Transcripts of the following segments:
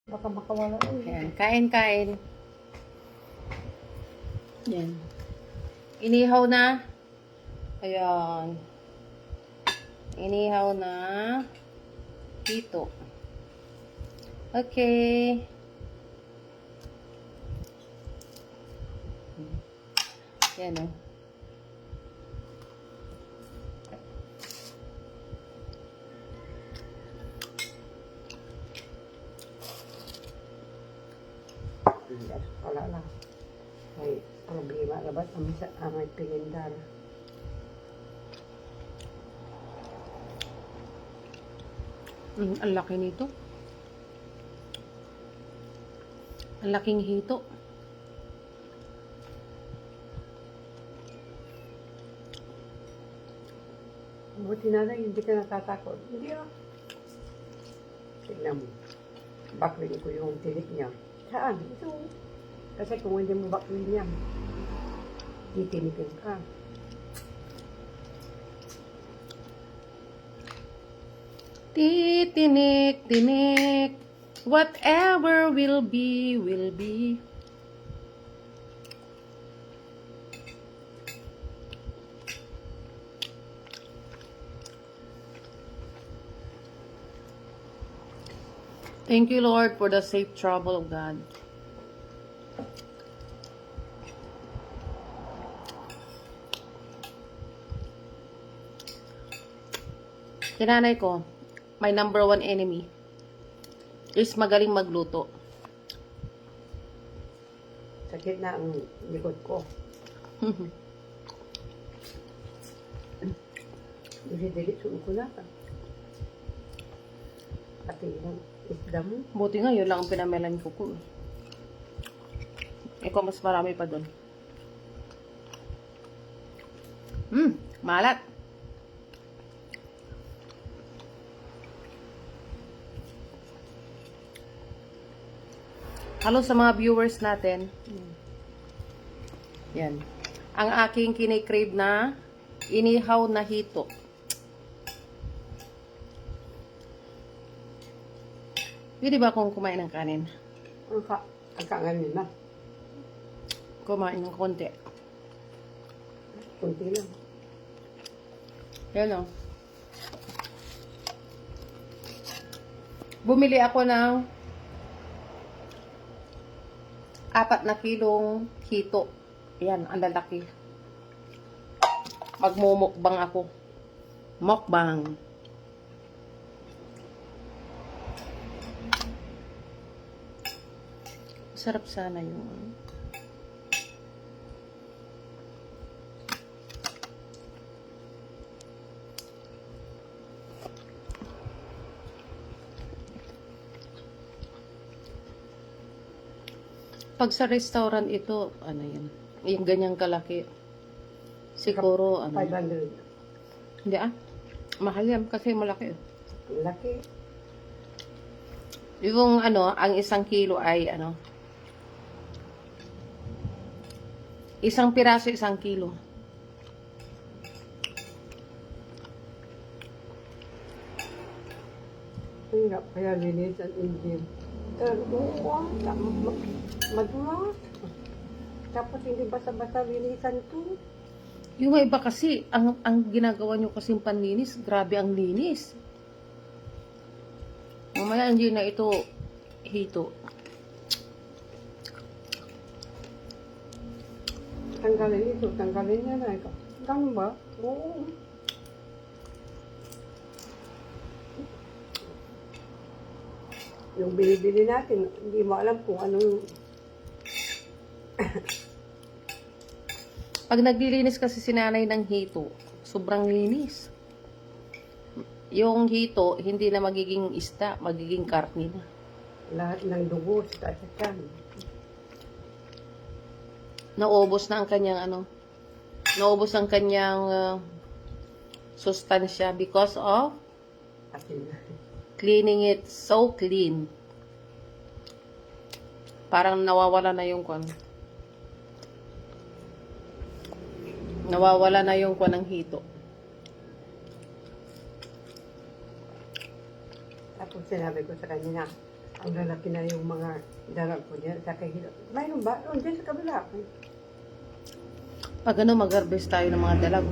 Baka makawala. Ayan, kain-kain. Yan. Inihaw na. Ayan. Inihaw na. Dito. Okay. Yan o. Wala lang. May problema na ba't may pinindar? Ang laki nito. Ang laking hito. Buti na lang, hindi ka natatakot. Hindi ah. Tignan mo. Baklin ko yung tinik niya. Saan? Ito. Kasi kung hindi mo baklin niya, titinikin ka. Titinik, tinik. Whatever will be, will be. Thank you, Lord, for the safe travel of God. Kinanay ko, my number one enemy is magaling magluto. Sakit na ang likod ko. Dili-dili suon ko na. Pati yung isda mo. Buti nga, yun lang ang pinamelan ko ko. Ikaw, mas marami pa dun. Malat. Hello sa mga viewers natin. Yan. Ang aking kinikrave na inihaw na hito. Pwede ba akong kumain ng kanin? Ang kanganin na. Kumain ng konti. Kunti lang. Yan o. Bumili ako ng 4 na kilong hito. Yan, ang lalaki. Magmumukbang ako. Mukbang. Sarap sana yung pag sa restaurant ito, ano yan? Yung ganyang kalaki. Siguro, ano? 500. Hindi mahal yan kasi malaki. Laki. Yung ano, ang 1 kilo ay ano? 1 piraso, 1 kilo. Hirap kaya linisan hindi. Madulas. Tapos hindi basta-basta linisan to. Yung iba kasi, ang ginagawa nyo kasing panlinis, grabe ang linis. Mamaya hindi na ito hito. Tanggalin ito, tanggalin niya na ito. Ganun ba? Oo. Yung binibili natin, hindi mo alam kung ano yung... Pag naglilinis kasi si nanay ng hito, sobrang linis. Yung hito, hindi na magiging isda, magiging karne na. Lahat ng dugo sa tiyan. Naubos na ang kanyang ano, naubos ang kanyang sustansya because of Asin. cleaning it so clean. Parang nawawala na yung kwan. Nawawala na yung kwan ng hito. Tapos sinabi ko sa kanya na, Ang lalaki na yung mga dalag ko niya. Sa kahilap. Mayroon ba? Doon dyan sa kabila. Pag ano, mag-harvest tayo ng mga dalag.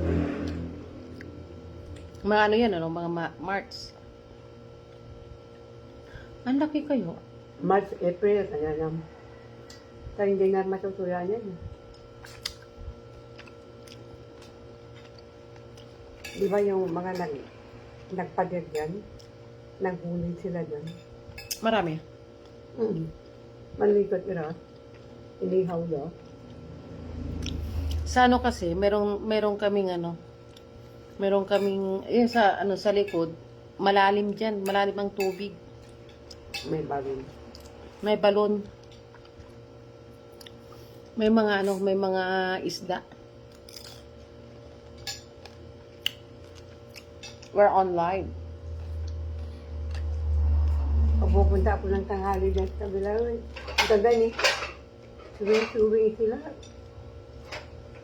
Mga ano yan, ano, mga March. Ang laki kayo. March, April, kanya lang. Kaya hindi na matutuyan yan. Di ba yung mga nagpadir yan? Naghunin sila dyan. Marami. Malikot ira. Inihaw daw. Sa ano kasi, merong kaming ano, meron kaming, yun sa, ano, sa likod, malalim dyan, malalim ang tubig. May balon. May balon. May mga ano, may mga isda. We're on live. Pag pupunta ako ng tanghali dyan sa kabila, ang ganda ni. Suwing sila.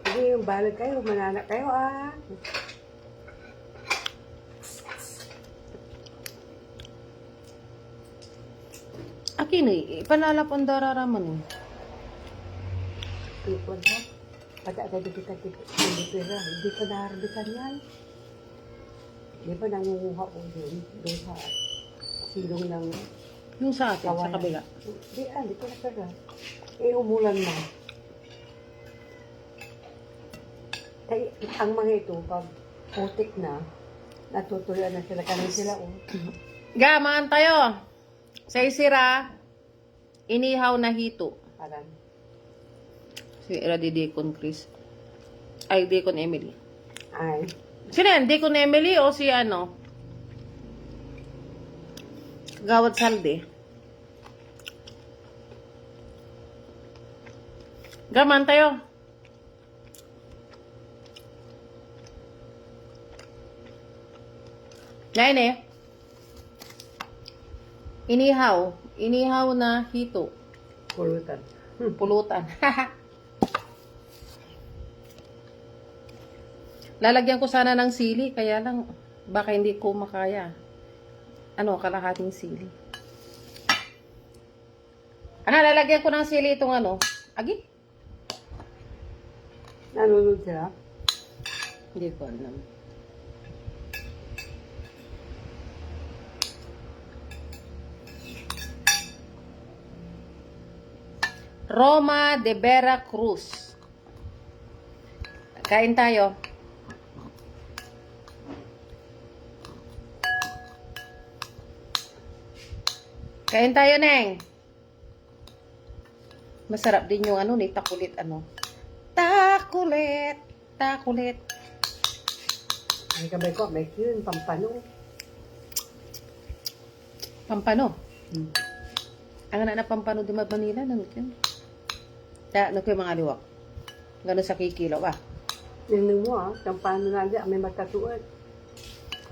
Hindi yung balag kayo, manana kayo ah. Akin eh, ipalalapon dararaman eh. Pikon ha. Pata kita hindi pera. Hindi pa naharbitan yan. Di ba nangunguha ko doon sa silong ng Yung sa atin, sa kawayan. kabila. Di ko nasara. Eh, umulan na. Kaya, ang mga ito, pag putik na, natutuloy na sila. Kanin sila, oh. Gamaan tayo. Sa isira, inihaw na hito. Parang, Si Eradi Deacon Chris. Ay, Deacon Emily. ay, Sino yan? Deacon Emily o si ano? Gawad Salde. Gaman tayo. Yan eh. Inihaw. Inihaw na hito. pulutan. Pulutan. Lalagyan ko sana ng sili, kaya lang baka hindi ko makaya. Ano, kalahating sili. Ano, lalagyan ko ng sili itong ano. Agi? Nanonood sila. Hindi ko alam. Roma de Vera Cruz. Kain tayo. Kain tayo, Neng. Masarap din yung ano, ni takulit, ano. Takulit. Takulit. Ay, kabay ko, may yun, pampano. Pampano. Ang anak na pampano di Manila, nangyay yun. Da, ano ko yung mga liwak. Gano'n sa kikilo, ba? Yung mo, ah, pampano na dyan, may matatuan.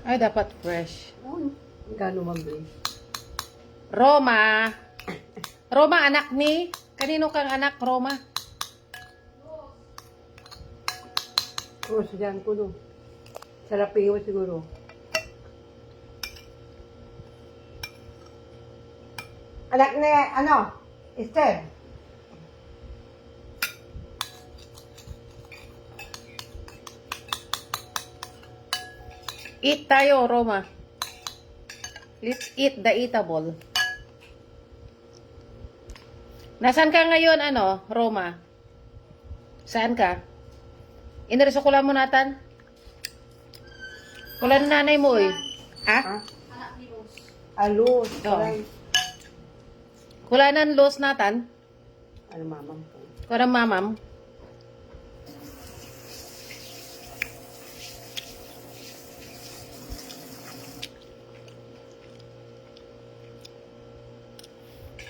Ay, dapat fresh. Oh, gano'n mabili. Roma. Roma, anak ni? Kanino kang anak, Roma? Cross dyan ko, no. Sarap iwas siguro. Anak ni, ano? Esther. Eat tayo, Roma. Let's eat the eatable. Nasaan ka ngayon, ano, Roma? Saan ka? Inariso ko lang mo natan? Kulan nanay mo, eh. Ha? Ha? Alos. Oo. Parang, Kulanan los natan? ano mamang ko. Kurang mamam?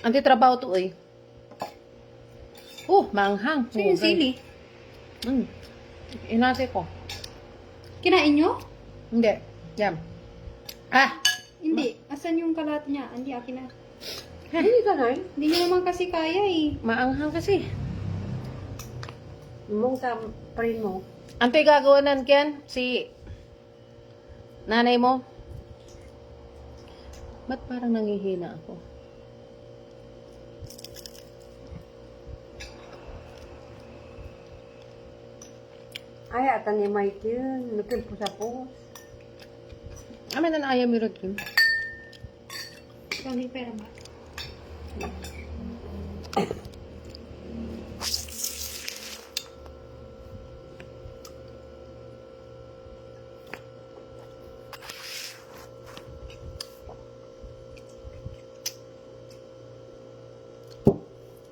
Anti trabaho to, eh. Manghang. So yung sili, Inate ko. kinain nyo? Hindi. Jam. Ah! Hindi. Asan yung kalat niya? Hindi, akin na. Hindi ka na Hindi nyo naman kasi kaya eh. Maanghang kasi. Mong sa parin mo. Anto'y gagawa nan, Ken? Si nanay mo? Ba't parang nangihina ako? Ay, atan ni Mike yun. Nukin po sa post. Amin na ayaw mirod yun. Ikaw may pera ba?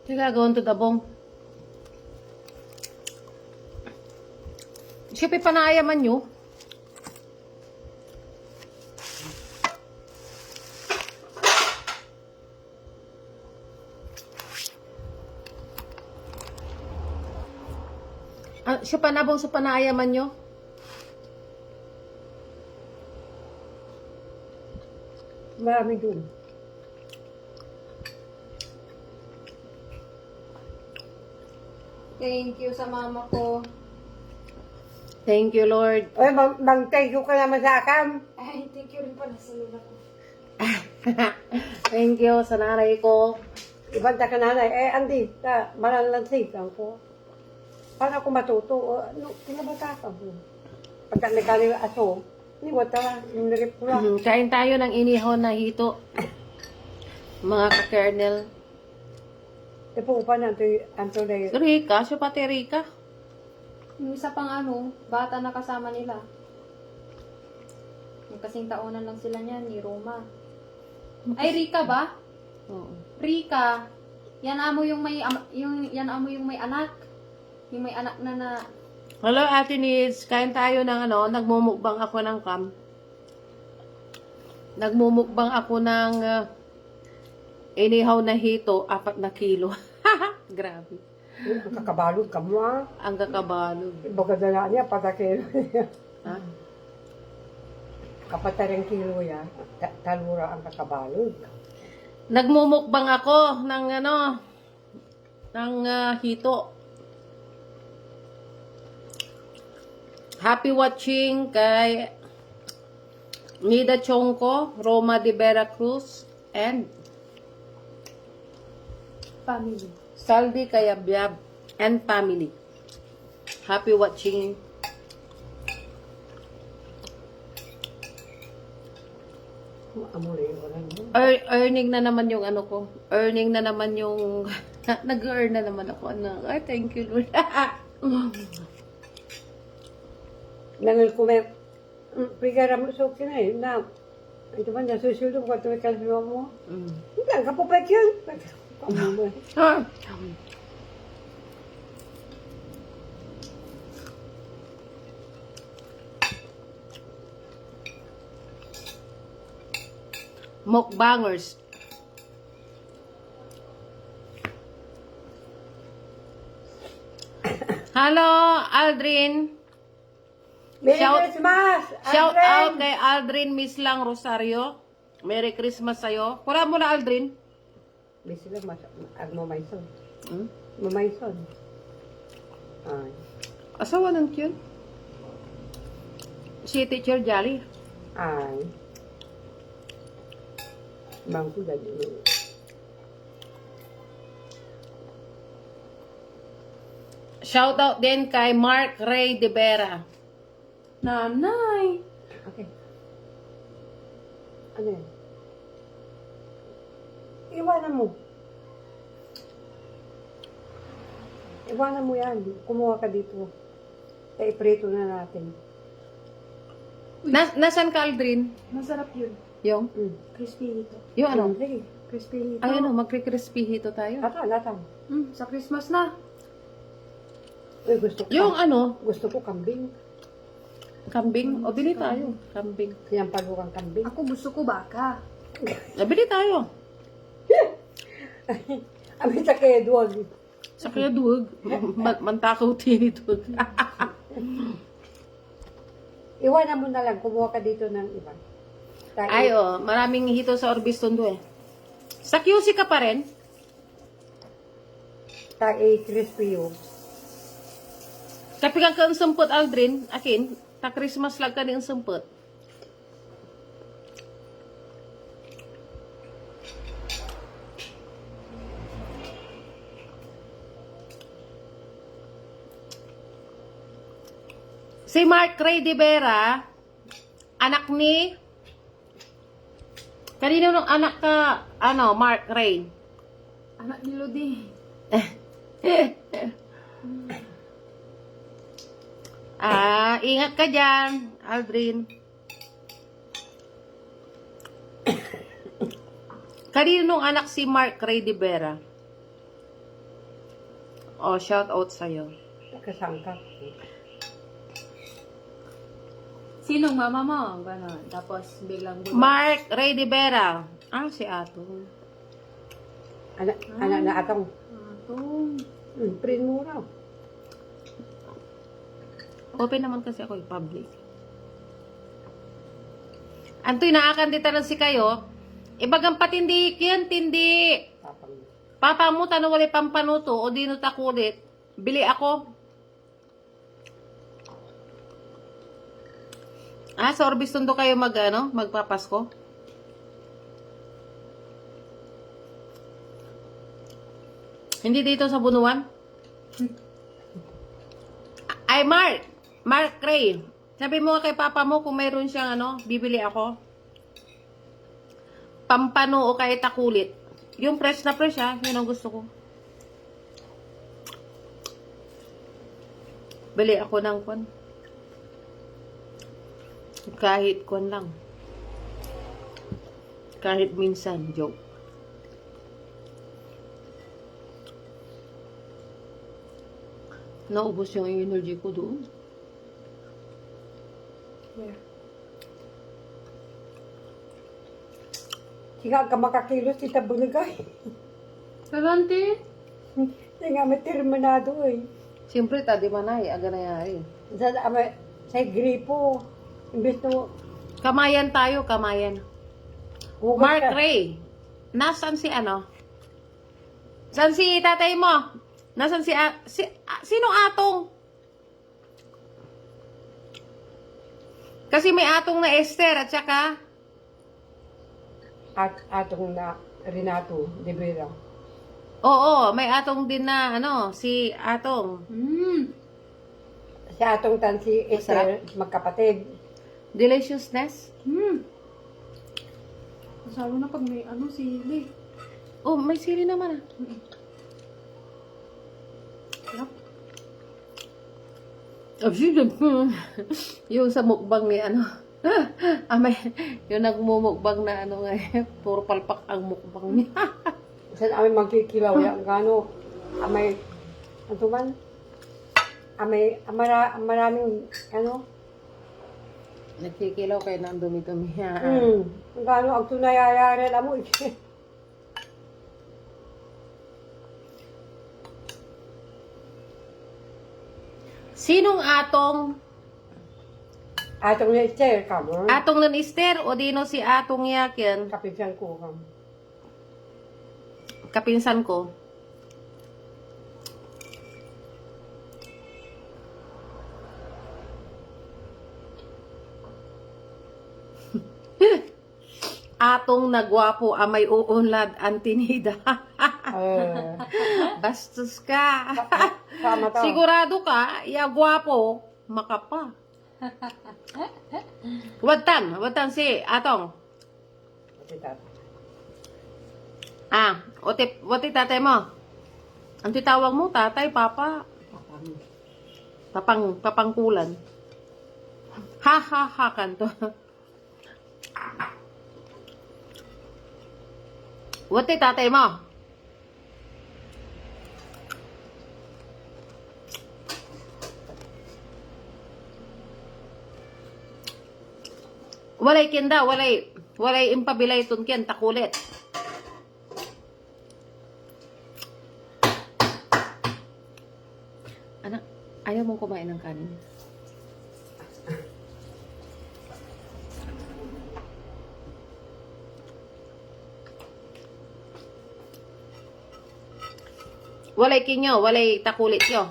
Sige, gawin to dabong. Siya panayaman nyo. Siya panabong sa panayaman nyo. Marami dun. Thank you sa mama ko. Thank you, Lord. Oy, mag-thank you ka naman sa akin. Ay, thank you rin pala sa lula ko. Thank you sa nanay ko. Ibanta ka nanay. Eh, andi, malalansin ko. Paano ako matuto? Tinabata ka mo. Pagka nagkali aso, hindi mo tala, nirip ko lang. Kain tayo ng inihon na hito. Mga ka-kernel. Ipo pa na ito na Rika, siya pati Rika. Yung isa pang bata na kasama nila. Yung kasing taonan lang sila niyan, ni Roma. Ay, Rika ba? Oo. Rika, yan amo yung may anak. Yung may anak na Hello, Ate Nids. Kain tayo ng nagmumukbang ako ng cam. Nagmumukbang ako ng inihaw na hito, 4 na kilo. Grabe. Ang kakabalog ka mo ah. Ang kakabalog. Baga dala niya, patakil. Ha? Kapatarang kilo ya. Talura ang kakabalog. Nagmumukbang ako ng hito. Happy watching kay Nida Chongko, Roma de Veracruz, and family. Saldi Kayabyab and family. Happy watching. Amore, wala mo. Earning na naman yung ko. Earning na naman yung nag-earn na naman ako. Ay, thank you, Lord. Nangal ko may pigara mo sa okay na eh. Na, ito ba, nasusuldo ko ito may kalbiwa mo. Hindi, ang kapupet yun. Kamu mo. Mukbangers. Hello, Aldrin. Merry Shout- Christmas! Shout Aldrin! out kay Aldrin Miss Lang Rosario. Merry Christmas sa'yo. Kura mo na, Aldrin. May sila agmamayson. Hmm? Mamayson. Ay. Asawa ng yun? Si Teacher Jolly. Ay. Bangko dali. Shout out din kay Mark Ray De Vera. Nanay! Okay. Ano yan? Iwanan mo. Iwanan mo yan. Kumuha ka dito. Iprito na natin. Nasaan ka, Aldrin? Masarap yun. Yung? Crispy ito. Yung ano? Sige. Crispy ito. Ay, magkri-crispy hito tayo. Latan. Sa Christmas na. Uy, gusto ko. Yung Gusto ko kambing. kambing. O, bili tayo. Kambing. Yan palukang kambing. Ako gusto ko baka. Bili tayo. Amin sa kaya duwag. Sa kaya duwag. Mantakaw tinitog. Iwanan mo na lang. Kumuha ka dito ng iba. Ay, maraming hito sa Orbis Tondo eh. Sa QC ka pa rin? Crispy yun. Kapigang ka ang sumpot, Aldrin. Akin, ta Christmas lang ka ang sumpot. Si Mark Ray de Vera, anak ni... Kanino nung anak ka, Mark Ray? Anak ni Lodi. Ingat ka dyan, Aldrin. Kanino nung anak si Mark Ray de Vera? Shout out sa'yo. Nakasangkap. Sinong mama mo? Ganon. Tapos biglang bulag. Mark Ray de Vera. Si Ato. Anak na atong. Atong. Print mo raw. Open naman kasi ako, public. Antoy, naakan dita lang si kayo. Ibagang patindi yan, tindi. Tapang. Papa mo, tanong wali pampanuto, o di no takulit. Bili ako. Sa Orbis Tondo kayo magpapasko? Hindi dito sa Bunuan? Ay, Mark Ray. Sabi mo kay papa mo kung mayroon siyang bibili ako. Pampano o kahit takulit. Yung fresh na fresh yun ang gusto ko. Bili ako ng kwan. Kahit kwan lang. Kahit minsan, joke. Naubos yung energy ko doon. Yeah. Siga ka makakilos tita Buligay. Kalante? Hindi nga may terminado eh. Siyempre, tadi manay, aga na yari. Sa gripo. Imbes na Kamayan tayo, kamayan. hugas Mark ka. Ray, nasan si Saan si tatay mo? Nasan sinong Atong? Kasi may Atong na Esther at saka Atong na Renato de Vera. oo, may Atong din na si Atong. Si Atong tan si Esther, magkapatid. Deliciousness. Masalo na pag may sili. Oh, may sili naman Sarap. Yung sa mukbang ni may yung nagmumukbang na puro palpak ang mukbang niya. Saan amay magkikilaw yan, gano, amay, ano man, maraming, Nagkikilaw kayo ng dumi-dumi. gano, ang tunayayari, alam mo, Sinong Atong? Atong ni Esther, kamo, Atong ng Esther o dino si Atong yakin? kapisan ko, kam. Kapinsan ko. Atong nagwapo amay uunlad antinida. Bastos ka. Sama to. Sigurado ka, gwapo, makapa. Watan si Atong. Wati tatay mo. Ang titawag mo, tatay, papa. Papangkulan. Ha, kanto. Wati tatay mo. Walay kinda, walay impabilay tun ken takulit. Anak, ayaw mong kumain ng kanin. Walay kinyo, walay takulit yo.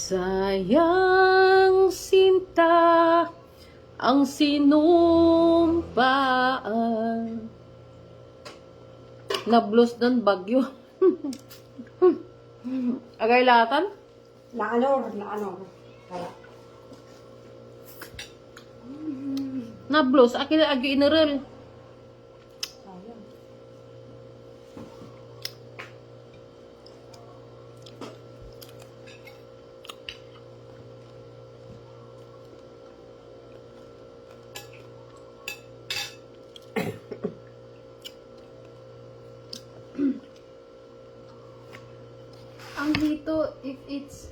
Sayang sinta ang sinumpaan. Nablos doon, bagyo. Agay latan? Na ano. Kaya. Nablos, akin na agi inerel. Sayang. Ang hito, if it's